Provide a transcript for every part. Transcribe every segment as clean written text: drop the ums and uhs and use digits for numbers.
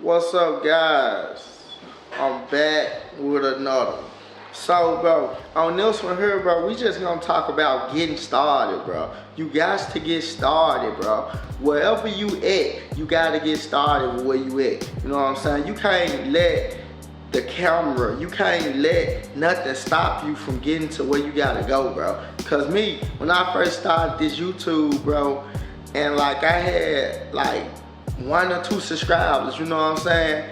What's up, guys? I'm back with another one. So, bro, on this one here, bro, we just gonna talk about getting started, bro. You got to get started, bro. Wherever you at, you gotta get started with where you at. You know what I'm saying? You can't let the camera, you can't let nothing stop you from getting to where you gotta go, bro. Cause me, when I first started this YouTube, bro, and like I had like 1 or 2 subscribers, you know what I'm saying?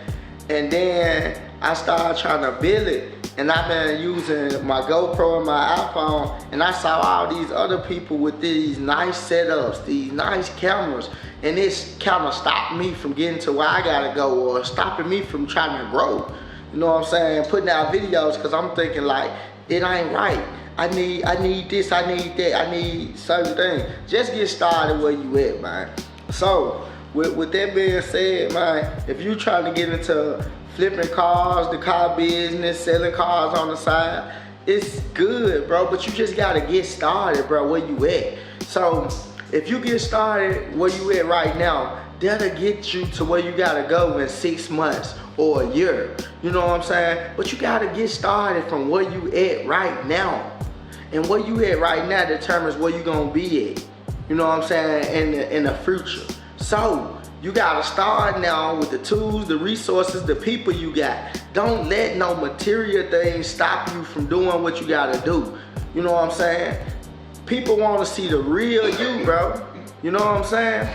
And then I started trying to build it, and I've been using my GoPro and my iPhone, and I saw all these other people with these nice setups, these nice cameras, and this camera stopped me from getting to where I gotta go, or stopping me from trying to grow. You know what I'm saying? Putting out videos, cause I'm thinking like, it ain't right. I need this, I need that, I need certain things. Just get started where you at, man. So, with that being said, man, if you trying to get into flipping cars, the car business, selling cars on the side, it's good, bro, but you just gotta get started, bro, where you at. So, if you get started where you at right now, that'll get you to where you gotta go in 6 months or a year. You know what I'm saying? But you gotta get started from where you at right now. And where you at right now determines where you gonna be at. You know what I'm saying? In the future. So, you gotta start now with the tools, the resources, the people you got. Don't let no material things stop you from doing what you gotta do. You know what I'm saying? People wanna see the real you, bro. You know what I'm saying?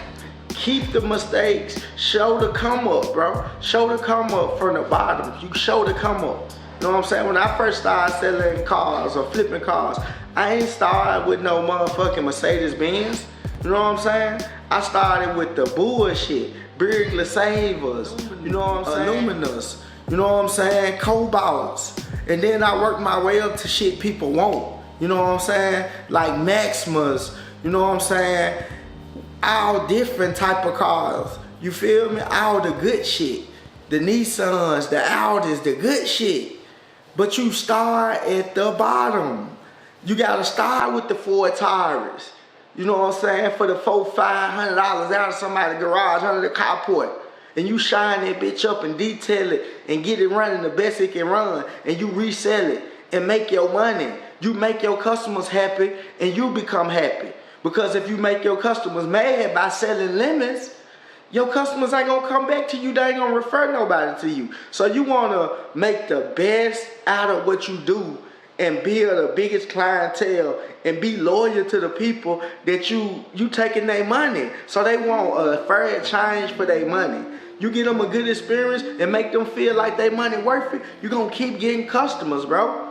Keep the mistakes, show the come up, bro. Show the come up from the bottom. You show the come up. You know what I'm saying? When I first started selling cars or flipping cars, I ain't started with no motherfucking Mercedes Benz. You know what I'm saying? I started with the bullshit, Burglar Savers, you know what I'm saying? Illuminous, you know what I'm saying? Cobalts. And then I worked my way up to shit people want. You know what I'm saying? Like Maximas, you know what I'm saying? All different type of cars. You feel me? All the good shit. The Nissans, the Audis, the good shit. But you start at the bottom. You gotta start with the Ford Taurus. You know what I'm saying? For the $400-500 out of somebody's garage under the carport. And you shine that bitch up and detail it and get it running the best it can run. And you resell it and make your money. You make your customers happy and you become happy. Because if you make your customers mad by selling lemons, your customers ain't gonna come back to you, they ain't gonna refer nobody to you. So you wanna make the best out of what you do and build the biggest clientele and be loyal to the people that you taking their money. So they want a fair exchange for their money. You get them a good experience and make them feel like their money worth it, you're gonna keep getting customers, bro.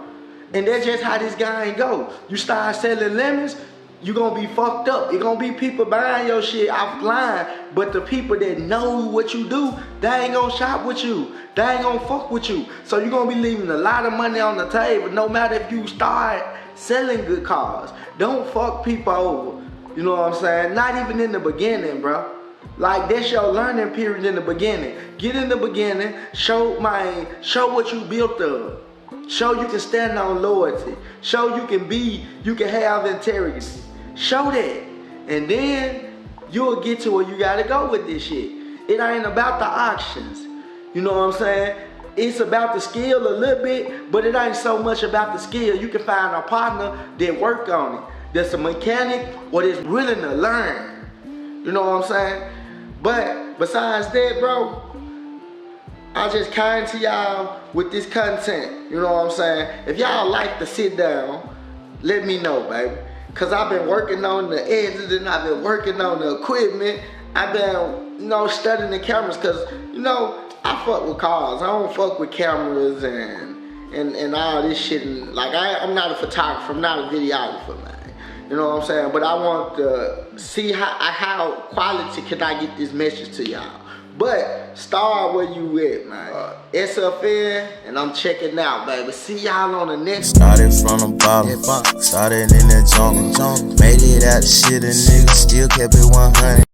And that's just how this game go. You start selling lemons, you gonna be fucked up. It gonna be people buying your shit offline, but the people that know what you do, they ain't gonna shop with you. They ain't gonna fuck with you. So you gonna be leaving a lot of money on the table, no matter if you start selling good cars. Don't fuck people over. You know what I'm saying? Not even in the beginning, bro. Like, that's your learning period in the beginning. Get in the beginning, show what you built of. Show you can stand on loyalty. Show you can have integrity. Show that. And then you'll get to where you gotta go with this shit. It ain't about the auctions. You know what I'm saying? It's about the skill a little bit, but it ain't so much about the skill. You can find a partner that work on it. That's a mechanic or that's willing to learn. You know what I'm saying? But besides that, bro, I just came to y'all with this content, you know what I'm saying? If y'all like to sit down, let me know, baby. Cause I've been working on the editing, I've been working on the equipment, I've been, studying the cameras, cause, I fuck with cars. I don't fuck with cameras and all this shit. And, like, I'm not a photographer, I'm not a videographer, man. You know what I'm saying? But I want to see how quality can I get this message to y'all. But start where you at, man. SFN, and I'm checking out, baby. See y'all on the next. Started from the bottom, started in the jungle, made it out the shit, a nigga still kept it 100.